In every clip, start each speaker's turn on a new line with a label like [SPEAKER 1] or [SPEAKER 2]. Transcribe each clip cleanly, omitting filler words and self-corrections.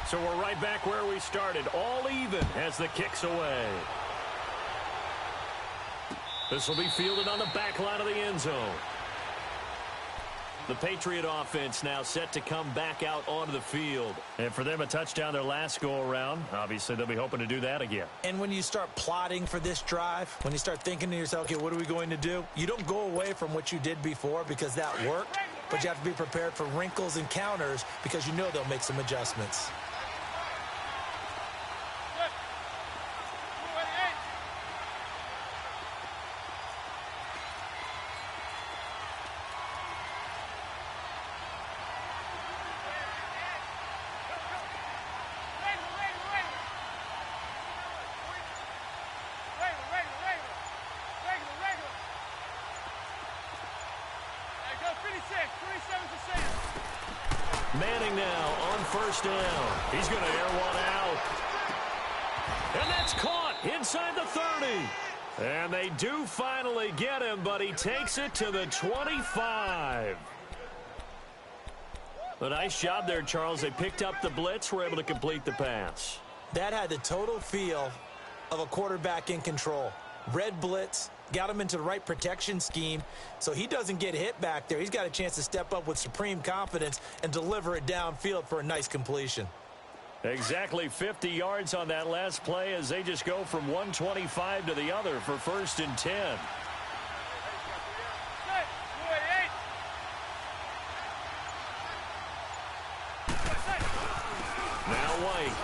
[SPEAKER 1] So we're right back where we started, all even as the kick's away. This will be fielded on the back line of the end zone. The Patriot offense now set to come back out onto the field. And for them, a touchdown their last go-around. Obviously, they'll be hoping to do that again.
[SPEAKER 2] And when you start plotting for this drive, when you start thinking to yourself, okay, what are we going to do? You don't go away from what you did before because that worked, but you have to be prepared for wrinkles and counters because you know they'll make some adjustments.
[SPEAKER 1] Manning now on first down. He's going to air one out. And that's caught inside the 30. And they do finally get him, but he takes it to the 25. A nice job there, Charles. They picked up the blitz, were able to complete the pass.
[SPEAKER 2] That had the total feel of a quarterback in control. Red blitz, got him into the right protection scheme, so he doesn't get hit back there. He's got a chance to step up with supreme confidence and deliver it downfield for a nice completion.
[SPEAKER 1] Exactly 50 yards on that last play as they just go from 125 to the other for 1st and 10. Now White.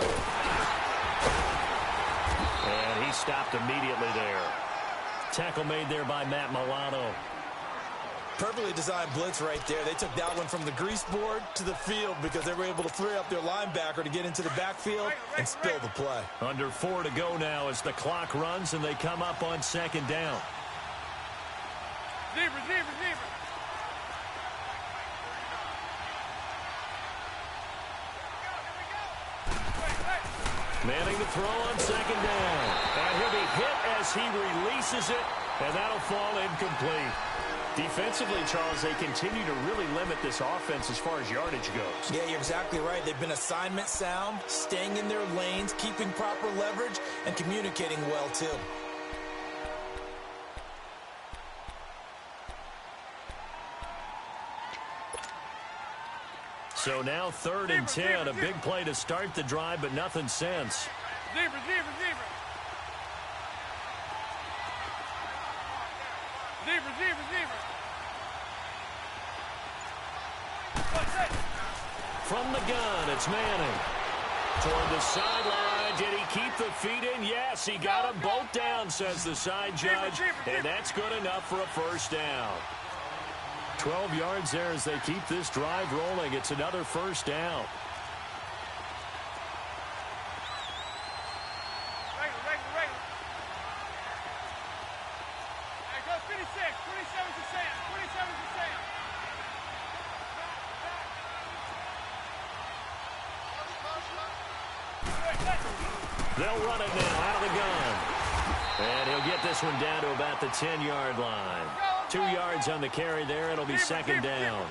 [SPEAKER 1] And he stopped immediately there. Tackle made there by Matt Milano.
[SPEAKER 2] Perfectly designed blitz right there. They took that one from the grease board to the field because they were able to free up their linebacker to get into the backfield and spill the play.
[SPEAKER 1] Under 4 to go now as the clock runs and they come up on 2nd down.
[SPEAKER 3] Zebra.
[SPEAKER 1] Manning to throw on 2nd down. And he'll be hit as he releases it, and that'll fall incomplete. Defensively, Charles, they continue to really limit this offense as far as yardage goes.
[SPEAKER 2] Yeah, you're exactly right. They've been assignment sound, staying in their lanes, keeping proper leverage, and communicating well, too.
[SPEAKER 1] So now 3rd and 10, a big play to start the drive, but nothing since.
[SPEAKER 3] Zebra.
[SPEAKER 1] From the gun, it's Manning. Toward the sideline, did he keep the feet in? Yes, he got them both down, says the side judge, and that's good enough for a 1st down. 12 yards there as they keep this drive rolling. It's another 1st down. They'll run it now out of the gun. And he'll get this one down to about the 10-yard line. 2 yards on the carry there. It'll be 2nd down.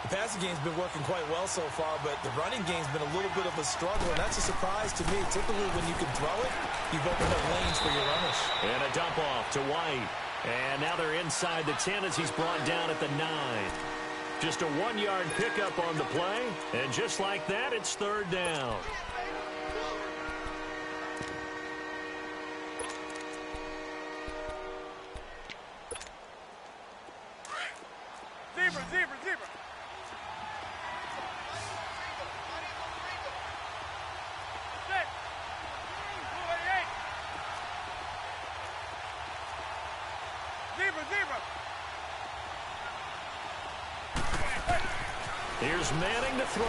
[SPEAKER 2] The passing game's been working quite well so far, but the running game's been a little bit of a struggle, and that's a surprise to me. Typically, when you can throw it, you've opened up lanes for your runners.
[SPEAKER 1] And a dump off to White. And now they're inside the 10 as he's brought down at the 9. Just a 1-yard pickup on the play, and just like that, it's 3rd down.
[SPEAKER 3] Zebra.
[SPEAKER 1] Here's Manning to throw.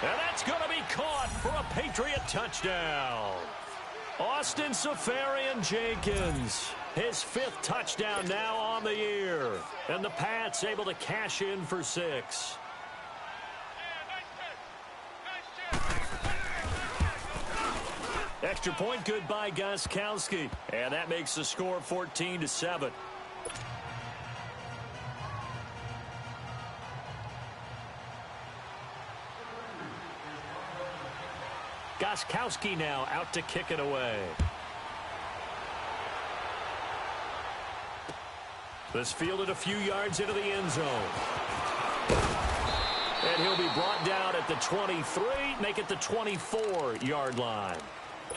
[SPEAKER 1] And that's going to be caught for a Patriot touchdown. Austin Seferian-Jenkins, his 5th touchdown now on the year. And the Pats able to cash in for 6. Extra point good by Gostkowski. And that makes the score 14-7. Gostkowski now out to kick it away. This fielded a few yards into the end zone. And he'll be brought down at the 23, make it the 24-yard line.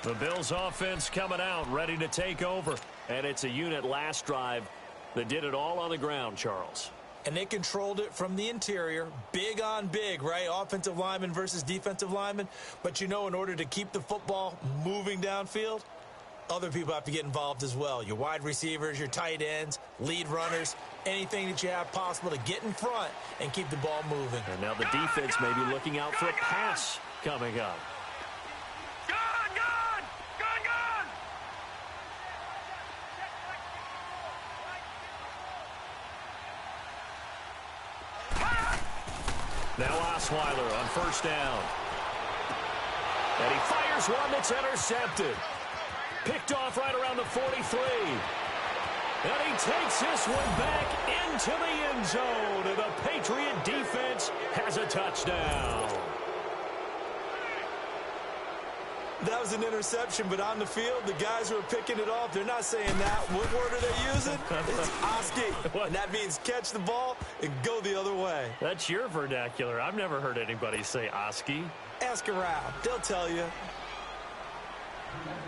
[SPEAKER 1] The Bills offense coming out, ready to take over. And it's a unit last drive that did it all on the ground, Charles.
[SPEAKER 2] And they controlled it from the interior, big on big, right? Offensive lineman versus defensive lineman. But, you know, in order to keep the football moving downfield, other people have to get involved as well. Your wide receivers, your tight ends, lead runners, anything that you have possible to get in front and keep the ball moving.
[SPEAKER 1] And now the defense may be looking out for a pass coming up. Now Osweiler on first down. And he fires one that's intercepted. Picked off right around the 43. And he takes this one back into the end zone. And the Patriot defense has a touchdown.
[SPEAKER 2] That was an interception, but on the field, the guys who are picking it off, they're not saying that. What word are they using? It's Oski. And that means catch the ball and go the other way.
[SPEAKER 1] That's your vernacular. I've never heard anybody say Oski.
[SPEAKER 2] Ask around. They'll tell you.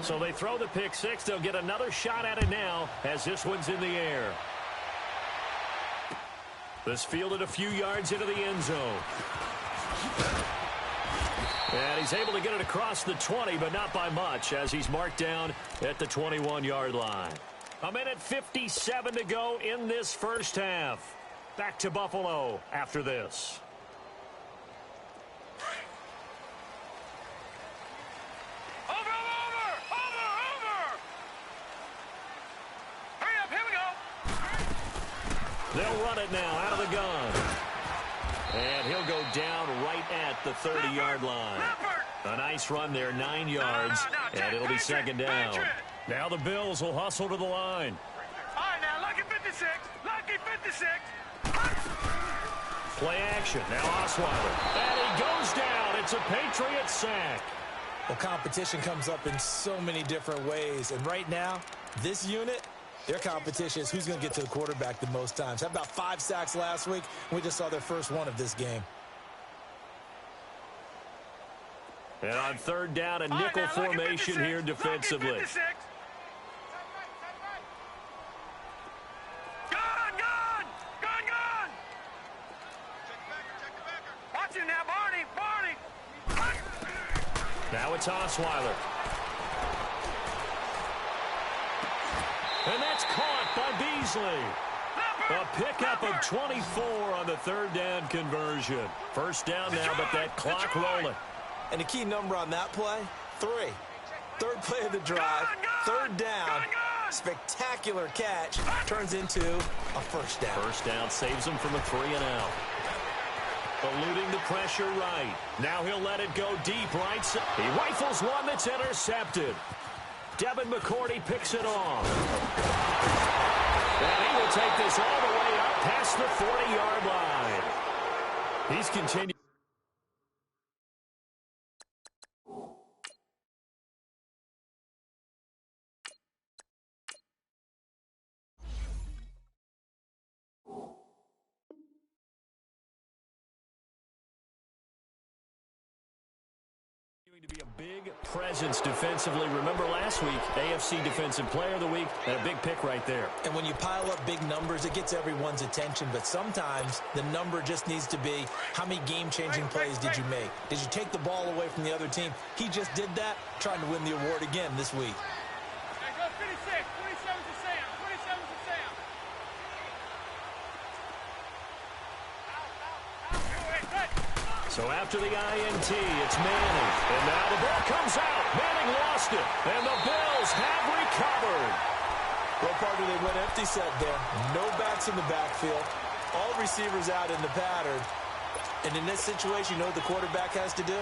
[SPEAKER 1] So they throw the pick six. They'll get another shot at it now as this one's in the air. This fielded a few yards into the end zone. And he's able to get it across the 20, but not by much, as he's marked down at the 21-yard line. A minute 57 to go in this first half. Back to Buffalo after this. They'll run it now out of the gun. And he'll go down right at the 30-yard line. A nice run there, 9 yards, and it'll be second down. Now the Bills will hustle to the line.
[SPEAKER 3] All right, now, lucky 56. Lucky 56.
[SPEAKER 1] Play action. Now Osweiler. And he goes down. It's a Patriot sack.
[SPEAKER 2] Well, competition comes up in so many different ways. And right now, this unit, their competition is who's going to get to the quarterback the most times. Had about 5 sacks last week. We just saw their first one of this game.
[SPEAKER 1] And on third down, a nickel formation here defensively.
[SPEAKER 3] Watch him now, Barney.
[SPEAKER 1] Now it's Osweiler. And that's caught by Beasley. A pickup of 24 on the third down conversion. First down now, but that clock rolling.
[SPEAKER 2] And the key number on that play, 3. Third play of the drive, third down, spectacular catch, turns into a first down.
[SPEAKER 1] First down saves him from a 3-and-out. Eluding the pressure right. Now he'll let it go deep right. He rifles one that's intercepted. Devin McCourty picks it off. And he will take this all the way up past the 40-yard line. He's continuing. To be a big presence defensively. Remember last week, AFC Defensive Player of the Week, and a big pick right there.
[SPEAKER 2] And when you pile up big numbers, it gets everyone's attention, but sometimes the number just needs to be how many game-changing plays did you make? Did you take the ball away from the other team? He just did that, trying to win the award again this week.
[SPEAKER 3] Hey, go 56. 27 to Sam. 27 to Sam.
[SPEAKER 1] So after the INT, it's Manning. And now the ball comes out. Manning lost it. And the Bills have recovered.
[SPEAKER 2] Well, partner, they went empty set there. No backs in the backfield. All receivers out in the pattern. And in this situation, you know what the quarterback has to do?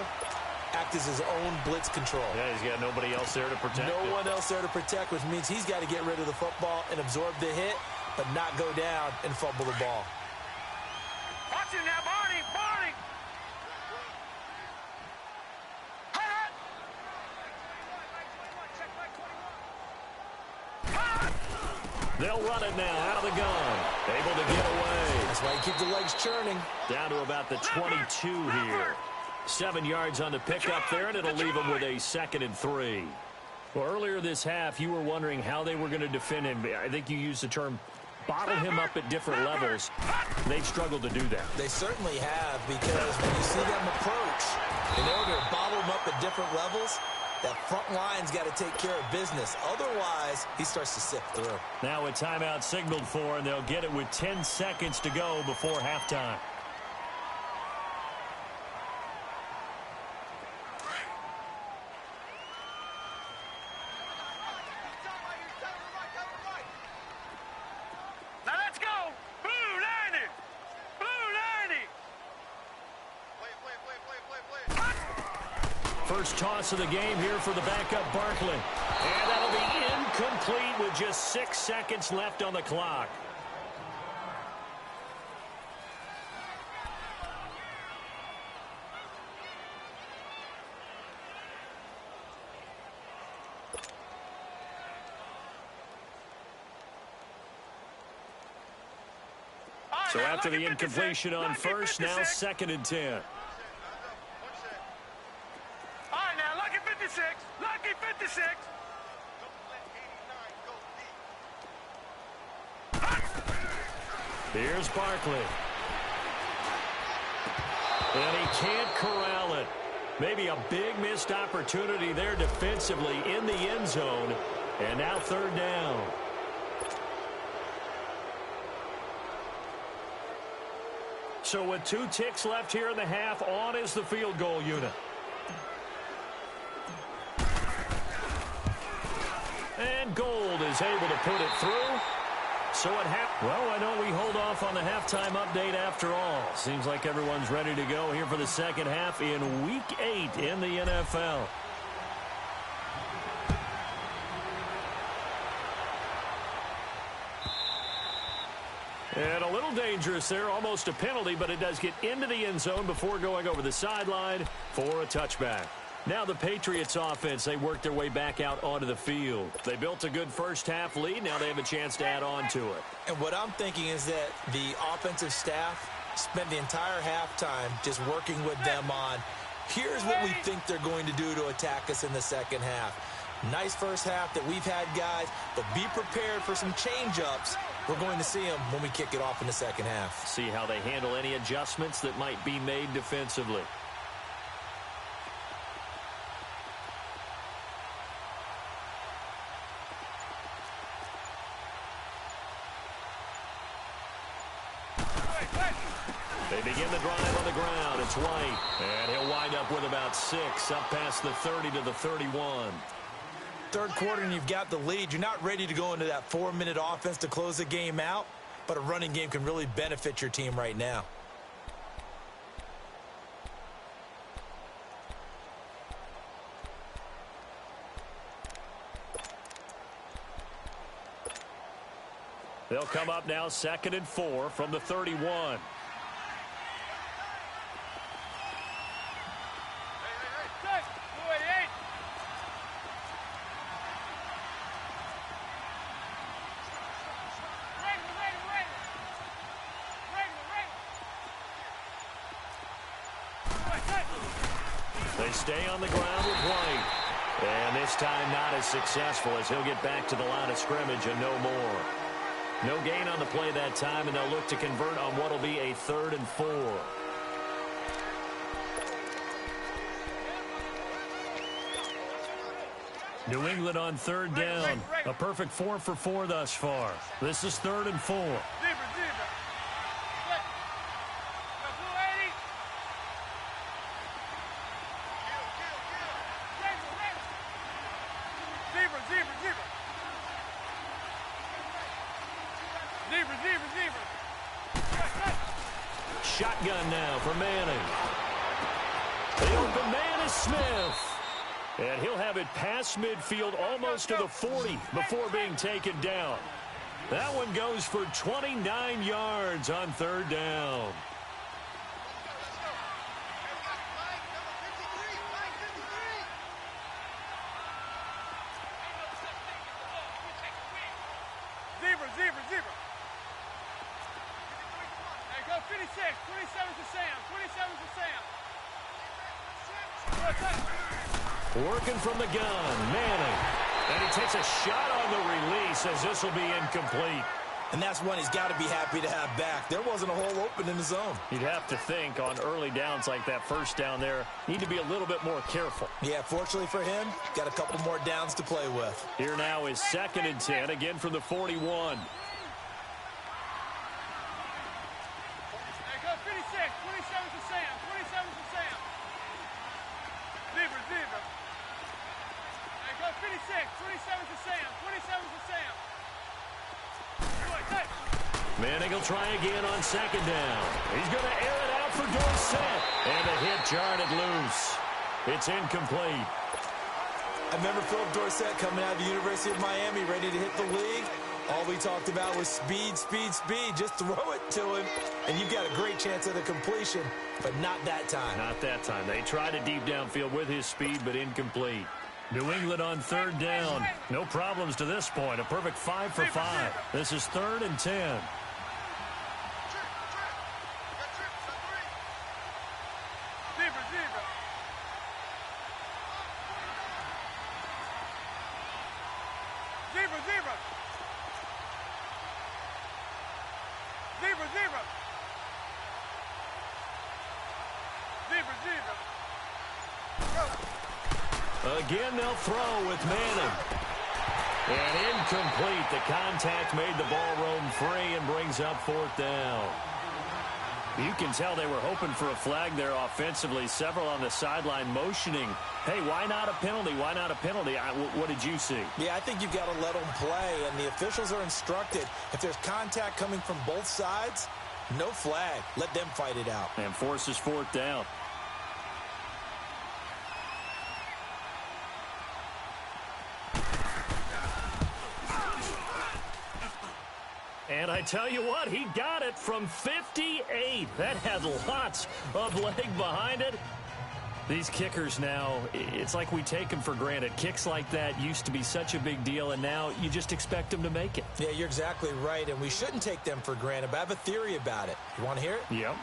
[SPEAKER 2] Act as his own blitz control.
[SPEAKER 1] Yeah, he's got nobody else there to protect
[SPEAKER 2] No one else there to protect, which means he's got to get rid of the football and absorb the hit, but not go down and fumble the ball.
[SPEAKER 3] Watch him now, Barney.
[SPEAKER 1] They'll run it now out of the gun. Able to get away.
[SPEAKER 2] That's why you keep the legs churning.
[SPEAKER 1] Down to about the 22 here. 7 yards on the pickup there, and it'll leave them with a 2nd and 3. Well, earlier this half, you were wondering how they were going to defend him. I think you used the term bottle him up at different levels. They've struggled to do that.
[SPEAKER 2] They certainly have, because when you see them approach, in order to bottle him up at different levels, that front line's got to take care of business. Otherwise, he starts to sift through.
[SPEAKER 1] Now a timeout signaled for, and they'll get it with 10 seconds to go before halftime.
[SPEAKER 3] Now let's go. Blue 90. Blue 90.
[SPEAKER 1] First toss of the game here for the backup Barkley. And that'll be incomplete with just 6 seconds left on the clock. So after the incompletion on first, now 2nd and 10.
[SPEAKER 3] All right, now, lucky 56. Lucky 56.
[SPEAKER 1] Here's Barkley. And he can't corral it. Maybe a big missed opportunity there defensively in the end zone. And now 3rd down. So with 2 ticks left here in the half, on is the field goal unit. And Gold is able to put it through. So at well, why don't we hold off on the halftime update after all? Seems like everyone's ready to go here for the second half in Week 8 in the NFL. And a little dangerous there, almost a penalty, but it does get into the end zone before going over the sideline for a touchback. Now the Patriots offense, they work their way back out onto the field. They built a good first half lead. Now they have a chance to add on to it.
[SPEAKER 2] And what I'm thinking is that the offensive staff spent the entire halftime just working with them on, here's what we think they're going to do to attack us in the second half. Nice first half that we've had, guys, but be prepared for some change-ups. We're going to see them when we kick it off in the second half.
[SPEAKER 1] See how they handle any adjustments that might be made defensively. They begin the drive on the ground. It's White, and he'll wind up with about 6 up past the 30 to the 31.
[SPEAKER 2] Third quarter and you've got the lead. You're not ready to go into that 4-minute offense to close the game out, but a running game can really benefit your team right now.
[SPEAKER 1] They'll come up now 2nd and 4 from the 31. They stay on the ground with White. And this time not as successful as he'll get back to the line of scrimmage and no more. No gain on the play that time, and they'll look to convert on what will be a 3rd and 4. New England on 3rd down. A perfect 4 for 4 thus far. This is 3rd and 4. Shotgun now for Manning. The open man is Smith. And he'll have it past midfield almost to the 40 before being taken down. That one goes for 29 yards on 3rd down.
[SPEAKER 3] 56. 27's to Sam. 27's to Sam.
[SPEAKER 1] Working from the gun, Manning. And he takes a shot on the release as this will be incomplete.
[SPEAKER 2] And that's one he's got to be happy to have back. There wasn't a hole open in the zone.
[SPEAKER 4] You'd have to think on early downs like that first down there, need to be a little bit more careful.
[SPEAKER 2] Yeah, fortunately for him, got a couple more downs to play with.
[SPEAKER 1] Here now is 2nd and 10, again from the 41.
[SPEAKER 3] There you go, 56. 27's to Sam. 27's to Sam. Zebra. There you go, 56. 27's to Sam. 27's to Sam.
[SPEAKER 1] Manning will try again on 2nd down. He's going to air it out for Dorsett. And the hit jarred loose. It's incomplete.
[SPEAKER 2] I remember Philip Dorsett coming out of the University of Miami ready to hit the league. All we talked about was speed. Just throw it to him, and you've got a great chance at a completion, but not that time.
[SPEAKER 1] Not that time. They tried a deep downfield with his speed, but incomplete. New England on 3rd down. No problems to this point. A perfect 5 for 5. This is 3rd and 10. Again, they'll throw with Manning. And incomplete. The contact made the ball roam free and brings up 4th down. You can tell they were hoping for a flag there offensively. Several on the sideline motioning. Hey, why not a penalty? Why not a penalty? What did you see?
[SPEAKER 2] Yeah, I think you've got to let them play, and the officials are instructed. If there's contact coming from both sides, no flag. Let them fight it out.
[SPEAKER 1] And forces 4th down. And I tell you what, he got it from 58. That had lots of leg behind it. These kickers now, it's like we take them for granted. Kicks like that used to be such a big deal, and now you just expect them to make it.
[SPEAKER 2] Yeah, you're exactly right, and we shouldn't take them for granted, but I have a theory about it. You want to hear it?
[SPEAKER 1] Yep.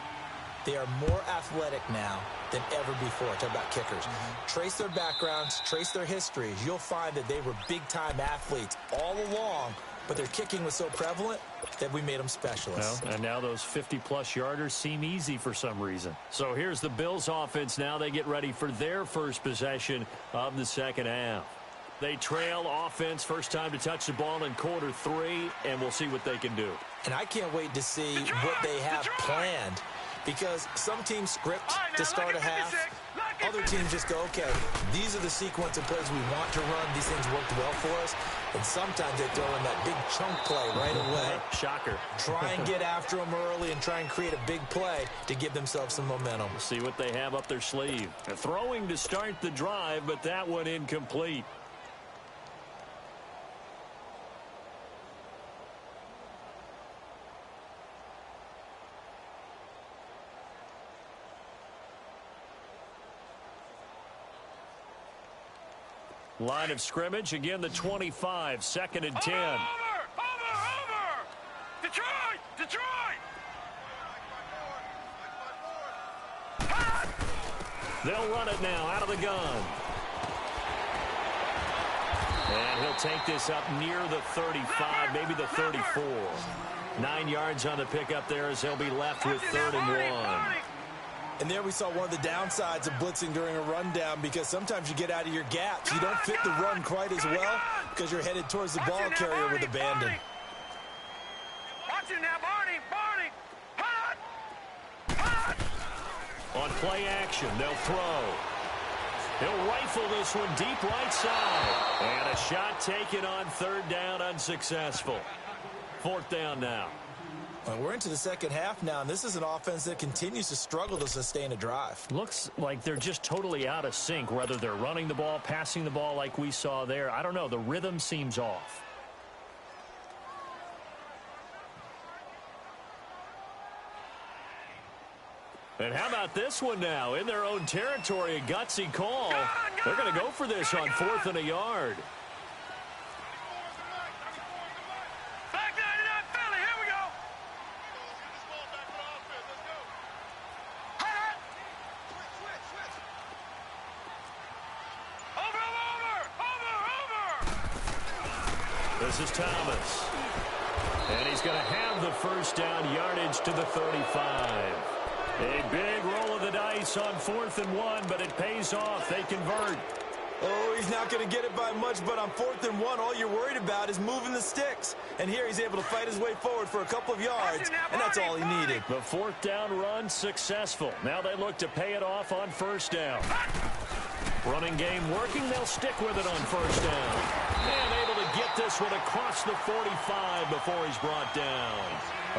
[SPEAKER 2] They are more athletic now than ever before. Talk about kickers. Trace their backgrounds, trace their histories. You'll find that they were big-time athletes all along, but their kicking was so prevalent that we made them specialists.
[SPEAKER 1] Well, and now those 50-plus yarders seem easy for some reason. So here's the Bills offense now. They get ready for their first possession of the second half. They trail offense, first time to touch the ball in quarter 3, and we'll see what they can do.
[SPEAKER 2] And I can't wait to see what they have planned, because some teams script to start a half. Other teams just go, okay, these are the sequence of plays we want to run. These things worked well for us. And sometimes they throw in that big chunk play right away.
[SPEAKER 1] Shocker.
[SPEAKER 2] Try and get after them early and try and create a big play to give themselves some momentum.
[SPEAKER 1] See what they have up their sleeve. Throwing to start the drive, but that one incomplete. Line of scrimmage, again the 25, 2nd and 10.
[SPEAKER 3] Over! Detroit!
[SPEAKER 1] They'll run it now out of the gun. And he'll take this up near the 35, maybe the 34. 9 yards on the pickup there as they'll be left with 3rd and 1.
[SPEAKER 2] And there we saw one of the downsides of blitzing during a rundown, because sometimes you get out of your gaps. You don't fit the run quite as well because you're headed towards the ball carrier with abandon.
[SPEAKER 3] Watch it now, Barney! Hot!
[SPEAKER 1] On play action, they'll throw. He'll rifle this one deep right side. And a shot taken on 3rd down, unsuccessful. 4th down now.
[SPEAKER 2] Well, we're into the second half now, and this is an offense that continues to struggle to sustain a drive.
[SPEAKER 1] Looks like they're just totally out of sync, whether they're running the ball, passing the ball like we saw there. I don't know. The rhythm seems off. And how about this one now? In their own territory, a gutsy call. They're going to go for this on 4th and a yard. This is Thomas. And he's going to have the first down, yardage to the 35. A big roll of the dice on 4th and 1, but it pays off. They convert.
[SPEAKER 2] Oh, he's not going to get it by much, but on 4th and 1, all you're worried about is moving the sticks. And here he's able to fight his way forward for a couple of yards, and that's all he needed.
[SPEAKER 1] The 4th down run successful. Now they look to pay it off on 1st down. Running game working. They'll stick with it on 1st down. And able to get this one across the 45 before he's brought down.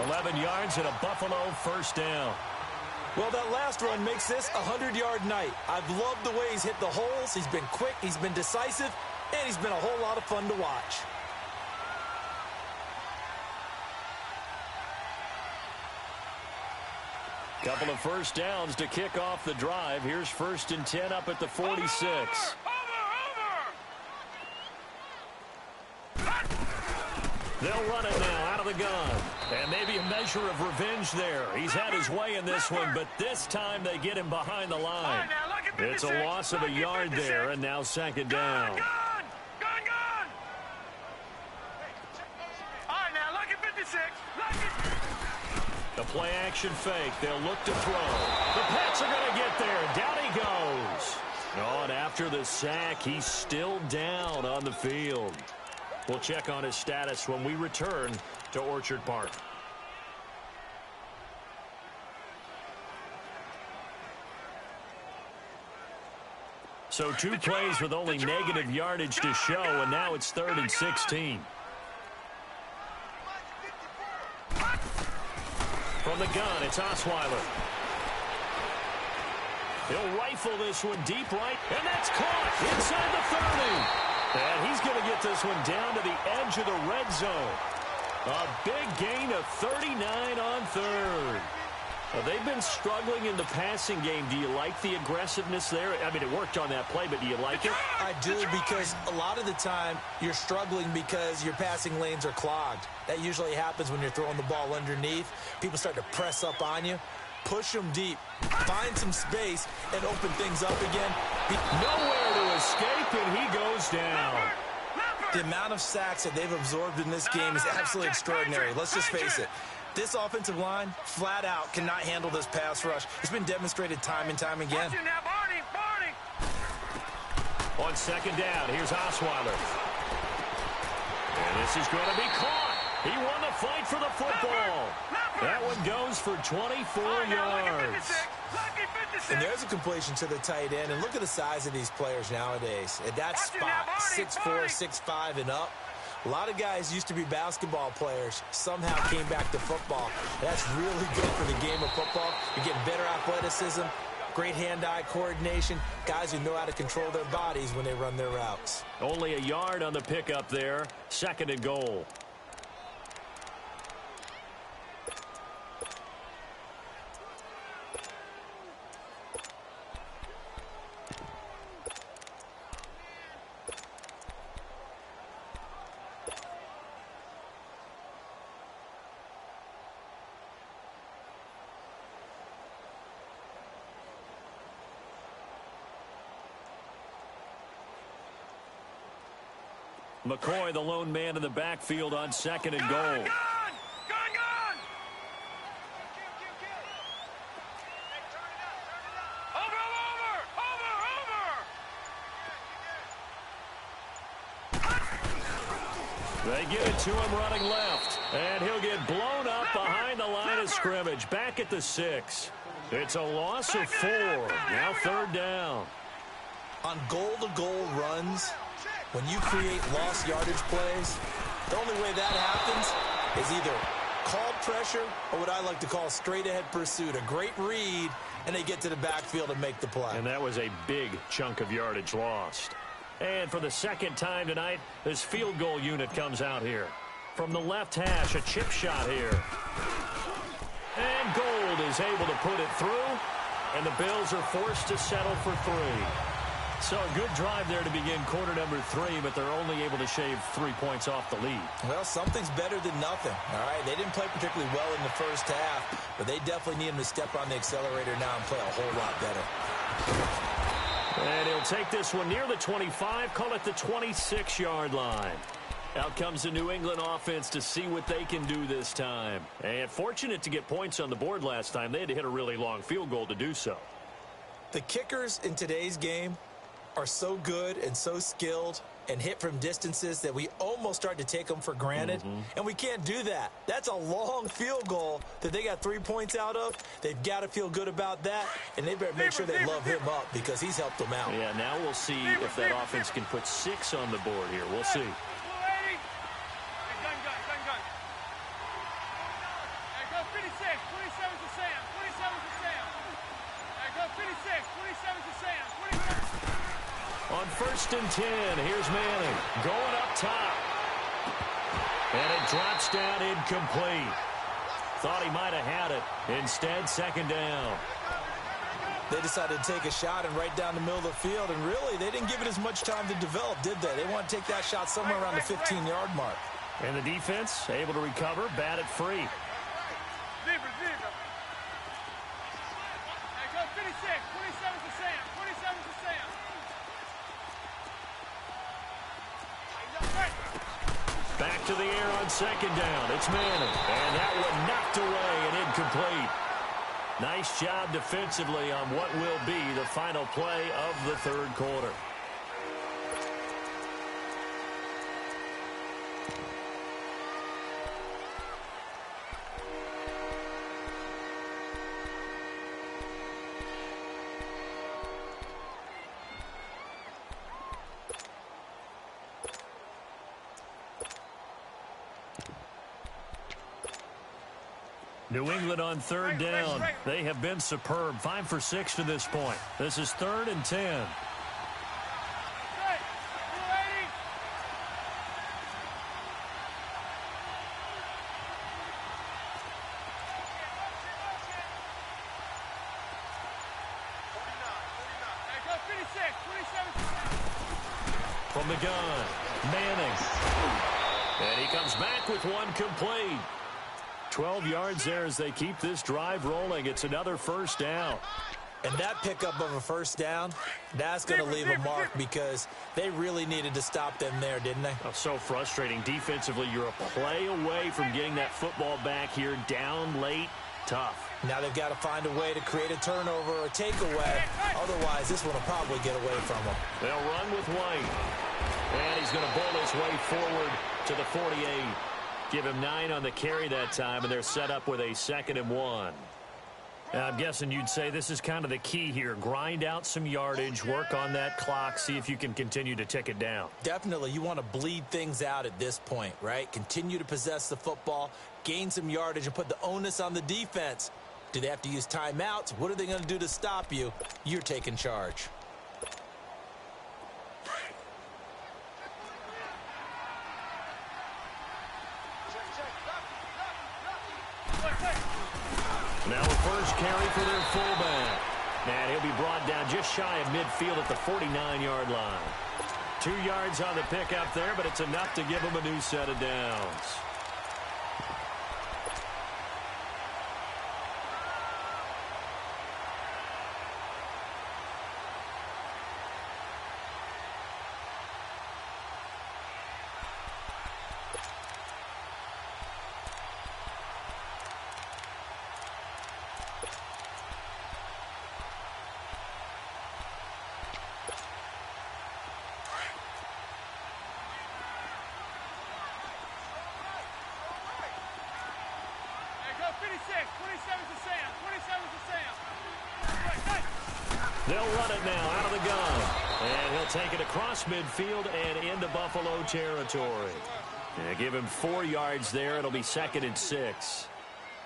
[SPEAKER 1] 11 yards and a Buffalo 1st down.
[SPEAKER 2] Well, that last run makes this a 100-yard night. I've loved the way he's hit the holes. He's been quick, he's been decisive, and he's been a whole lot of fun to watch.
[SPEAKER 1] Couple of 1st downs to kick off the drive. Here's 1st and 10 up at the 46. They'll run it now out of the gun. And maybe a measure of revenge there. He's had his way in this one, but this time they get him behind the line. It's a loss of a yard there, and now 2nd down. The play-action fake. They'll look to throw. The Pats are going to get there. Down he goes. Oh, and after the sack, he's still down on the field. We'll check on his status when we return to Orchard Park. So 2 plays with only negative yardage to show, and now it's 3rd and 16. From the gun, it's Osweiler. He'll rifle this one deep right, and that's caught inside the 30. And he's going to get this one down to the edge of the red zone. A big gain of 39 on 3rd. They've been struggling in the passing game. Do you like the aggressiveness there? I mean, it worked on that play, but do you like it?
[SPEAKER 2] I do, because a lot of the time you're struggling because your passing lanes are clogged. That usually happens when you're throwing the ball underneath. People start to press up on you. Push them deep. Find some space and open things up again.
[SPEAKER 1] Nowhere to escape, and he goes down.
[SPEAKER 2] The amount of sacks that they've absorbed in this game is absolutely extraordinary. Let's just face it. This offensive line, flat out, cannot handle this pass rush. It's been demonstrated time and time again.
[SPEAKER 1] On 2nd down, here's Osweiler. And this is going to be caught. He won the fight for the football. That one goes for 24 yards.
[SPEAKER 2] And there's a completion to the tight end. And look at the size of these players nowadays. At that spot, 6'4", 6'5", and up. A lot of guys used to be basketball players, somehow came back to football. That's really good for the game of football. You're getting better athleticism, great hand-eye coordination, guys who know how to control their bodies when they run their routes.
[SPEAKER 1] Only a yard on the pickup there. 2nd and goal. McCoy, the lone man in the backfield on 2nd and goal. They give it to him running left. And he'll get blown up behind the line of scrimmage. Back at the 6. It's a loss of 4. Now 3rd down.
[SPEAKER 2] On goal-to-goal runs, when you create lost yardage plays, the only way that happens is either called pressure or what I like to call straight-ahead pursuit. A great read, and they get to the backfield and make the play.
[SPEAKER 1] And that was a big chunk of yardage lost. And for the 2nd time tonight, this field goal unit comes out here. From the left hash, a chip shot here. And Gold is able to put it through, and the Bills are forced to settle for 3. So a good drive there to begin quarter number 3, but they're only able to shave 3 points off the lead.
[SPEAKER 2] Well, something's better than nothing, all right? They didn't play particularly well in the first half, but they definitely need him to step on the accelerator now and play a whole lot better.
[SPEAKER 1] And he'll take this one near the 25, call it the 26-yard line. Out comes the New England offense to see what they can do this time. And fortunate to get points on the board last time. They had to hit a really long field goal to do so.
[SPEAKER 2] The kickers in today's game are so good and so skilled and hit from distances that we almost start to take them for granted. And we can't do that. That's a long field goal that they got 3 points out of. They've got to feel good about that, and they better make sure they love him up because he's helped them out.
[SPEAKER 1] Yeah, now we'll see if that offense can put 6 on the board here. We'll see. On 1st and 10, here's Manning going up top. And it drops down incomplete. Thought he might have had it. Instead, 2nd down.
[SPEAKER 2] They decided to take a shot and right down the middle of the field, and really, they didn't give it as much time to develop, did they? They want to take that shot somewhere around the 15-yard mark.
[SPEAKER 1] And the defense able to recover, bat it free. Back to the air on 2nd down. It's Manning. And that one knocked away and incomplete. Nice job defensively on what will be the final play of the 3rd quarter. New England on 3rd down. They have been superb. 5 for 6 to this point. This is 3rd and 10. From the gun, Manning. And he comes back with one complete. 12 yards there as they keep this drive rolling. It's another 1st down.
[SPEAKER 2] And that pickup of a 1st down, that's going to leave a mark because they really needed to stop them there, didn't they?
[SPEAKER 1] Oh, so frustrating. Defensively, you're a play away from getting that football back here. Down late, tough.
[SPEAKER 2] Now they've got to find a way to create a turnover or a takeaway. Otherwise, this one will probably get away from them.
[SPEAKER 1] They'll run with White. And he's going to bowl his way forward to the 48. Give him 9 on the carry that time, and they're set up with a 2nd and 1. I'm guessing you'd say this is kind of the key here. Grind out some yardage, work on that clock, see if you can continue to tick it down.
[SPEAKER 2] Definitely. You want to bleed things out at this point, right? Continue to possess the football, gain some yardage, and put the onus on the defense. Do they have to use timeouts? What are they going to do to stop you? You're taking charge.
[SPEAKER 1] Now the first carry for their fullback. And he'll be brought down just shy of midfield at the 49-yard line. 2 yards on the pickup there, but it's enough to give him a new set of downs. They'll run it now out of the gun. And he'll take it across midfield and into Buffalo territory. And give him 4 yards there. It'll be 2nd and 6.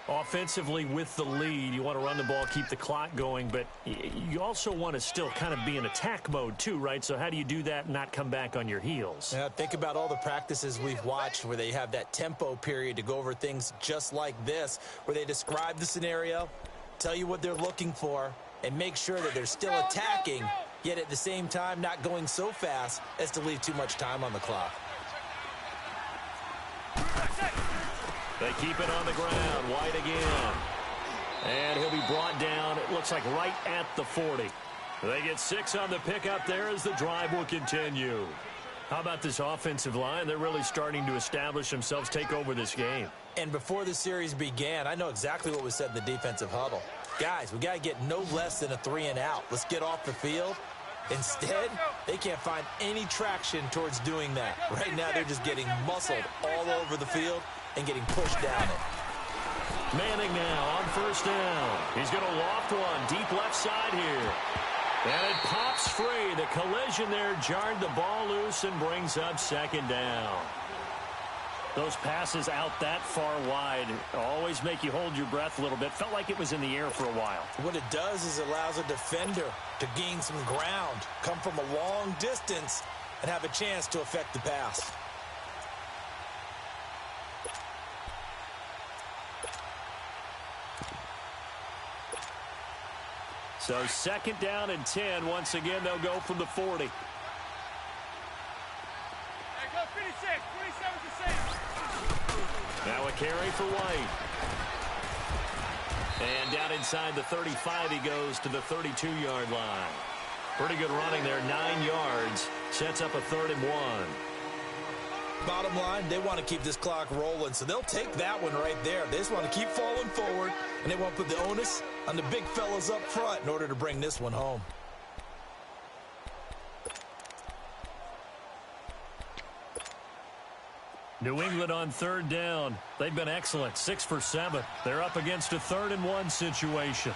[SPEAKER 1] Offensively with the lead, you want to run the ball, keep the clock going, but you also want to still kind of be in attack mode too, right? So how do you do that and not come back on your heels?
[SPEAKER 2] Yeah, think about all the practices we've watched where they have that tempo period to go over things just like this, where they describe the scenario, tell you what they're looking for, and make sure that they're still attacking, yet at the same time not going so fast as to leave too much time on the clock.
[SPEAKER 1] They keep it on the ground. White again. And he'll be brought down, it looks like right at the 40. They get 6 on the pickup there as the drive will continue.
[SPEAKER 4] How about this offensive line? They're really starting to establish themselves, take over this game.
[SPEAKER 2] And before the series began, I know exactly what was said in the defensive huddle. Guys, we got to get no less than a 3-and-out. Let's get off the field. Instead, they can't find any traction towards doing that. Right now, they're just getting muscled all over the field and getting pushed down it.
[SPEAKER 1] Manning now on first down. He's going to loft one deep left side here. And it pops free. The collision there jarred the ball loose and brings up second down.
[SPEAKER 4] Those passes out that far wide always make you hold your breath a little bit. Felt like it was in the air for a while.
[SPEAKER 2] What it does is it allows a defender to gain some ground, come from a long distance, and have a chance to affect the pass.
[SPEAKER 1] So second down and 10. Once again, they'll go from the 40. Now a carry for White. And down inside the 35, he goes to the 32-yard line. Pretty good running there, 9 yards. Sets up a 3rd and 1.
[SPEAKER 2] Bottom line, they want to keep this clock rolling, so they'll take that one right there. They just want to keep falling forward, and they want to put the onus on the big fellas up front in order to bring this one home.
[SPEAKER 1] New England on 3rd down. They've been excellent, 6 for 7. They're up against a 3rd and 1 situation.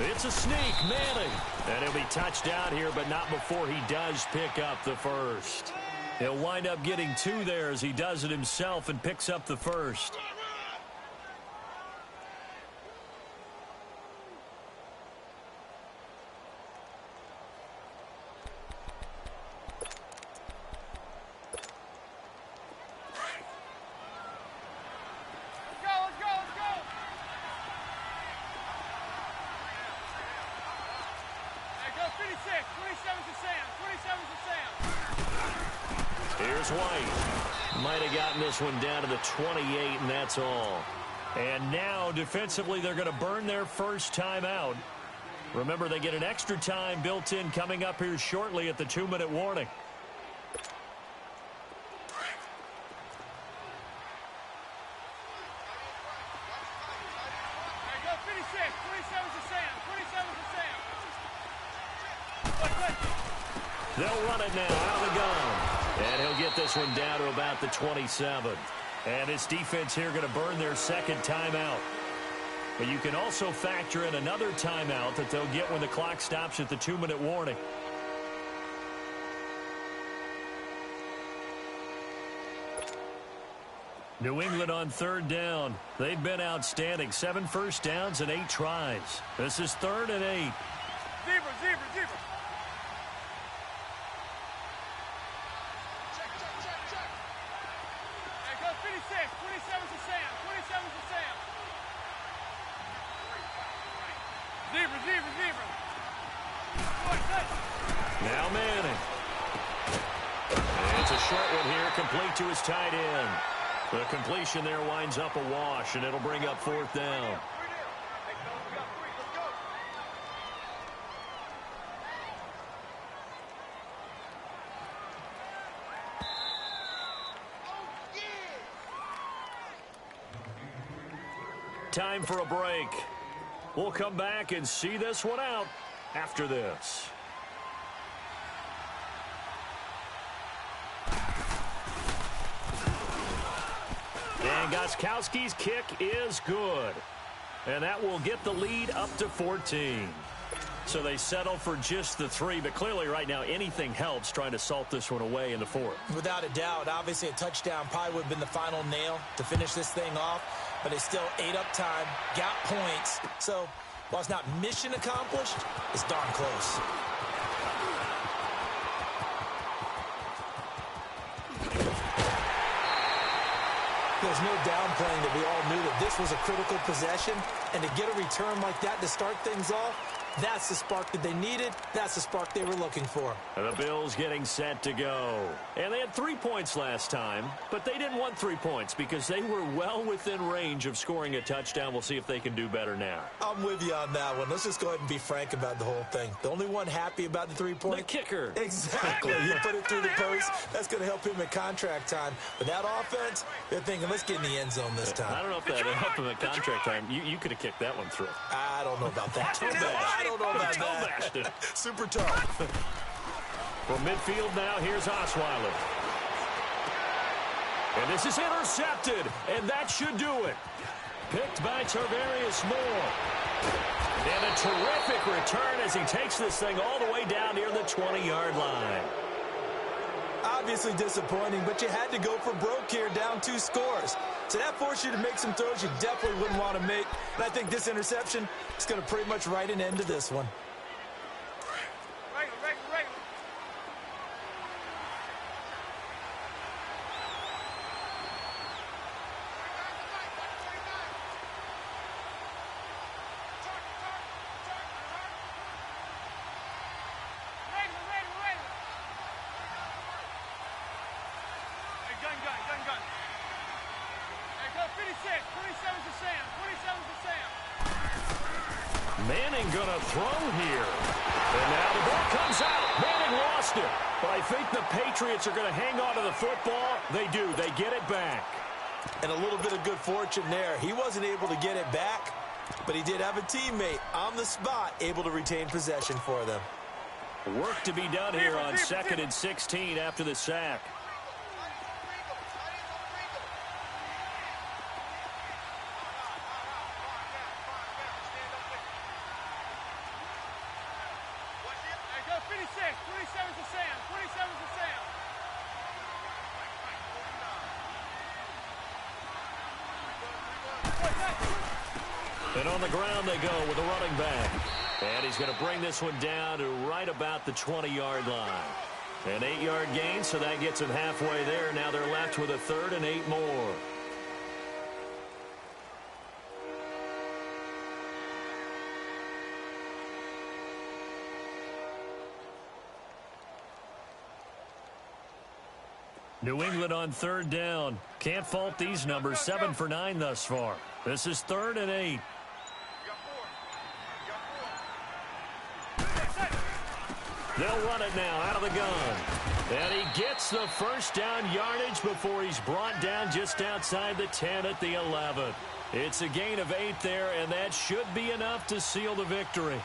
[SPEAKER 1] It's a sneak, Manning. And he'll be touched down here, but not before he does pick up the first. He'll wind up getting 2 there as he does it himself and picks up the first. Here's White. Might have gotten this one down to the 28, and that's all. And now, defensively, they're going to burn their first time out. Remember, they get an extra time built in coming up here shortly at the 2-minute warning. They'll run it now out of the gun. And he'll get this one down to about the 27. And this defense here going to burn their second timeout. But you can also factor in another timeout that they'll get when the clock stops at the 2-minute warning. New England on 3rd down. They've been outstanding. 7 first downs and 8 tries. This is 3rd and 8.
[SPEAKER 3] Zebra.
[SPEAKER 1] Now Manning. And it's a short one here, complete to his tight end. The completion there winds up a wash, and it'll bring up 4th down. Time for a break. We'll come back and see this one out after this. And Gostkowski's kick is good. And that will get the lead up to 14. So they settle for just the 3, but clearly right now anything helps trying to salt this one away in the 4th.
[SPEAKER 2] Without a doubt, obviously a touchdown probably would have been the final nail to finish this thing off, but it's still 8 up time, got points. So while it's not mission accomplished, it's darn close. There's no downplaying that we all knew that this was a critical possession, and to get a return like that to start things off, That's the spark that they needed. That's the spark they were looking for.
[SPEAKER 1] The Bills getting set to go. And they had 3 points last time, but they didn't want 3 points because they were well within range of scoring a touchdown. We'll see if they can do better now.
[SPEAKER 2] I'm with you on that one. Let's just go ahead and be frank about the whole thing. The only one happy about the 3-point.
[SPEAKER 1] The kicker.
[SPEAKER 2] Exactly. You put it through the post. That's going to help him at contract time. But that offense, they're thinking, let's get in the end zone this time.
[SPEAKER 1] I don't know if that helped him at contract time. You could have kicked that one through.
[SPEAKER 2] I don't know about that. I don't know about that. Super tough.
[SPEAKER 1] From midfield now, here's Osweiler. And this is intercepted, and that should do it. Picked by Tarvarius Moore. And a terrific return as he takes this thing all the way down near the 20-yard line.
[SPEAKER 2] Obviously disappointing, but you had to go for broke here, down 2 scores. So that forced you to make some throws you definitely wouldn't want to make. And I think this interception is going to pretty much write an end to this one.
[SPEAKER 3] Gun. Hey, go 56. 27 to Sam. 27 to Sam.
[SPEAKER 1] Manning gonna throw here. And now the ball comes out. Manning lost it. But I think the Patriots are going to hang on to the football. They do. They get it back.
[SPEAKER 2] And a little bit of good fortune there. He wasn't able to get it back, but he did have a teammate on the spot able to retain possession for them.
[SPEAKER 1] Work to be done here on 2nd and 16 after the sack. And on the ground they go with a running back. And he's going to bring this one down to right about the 20-yard line. An 8-yard gain, so that gets him halfway there. Now they're left with a 3rd and 8 more. New England on 3rd down. Can't fault these numbers. 7 for 9 thus far. This is 3rd and 8. They'll run it now out of the gun. And he gets the first down yardage before he's brought down just outside the 10 at the 11. It's a gain of 8 there, and that should be enough to seal the victory.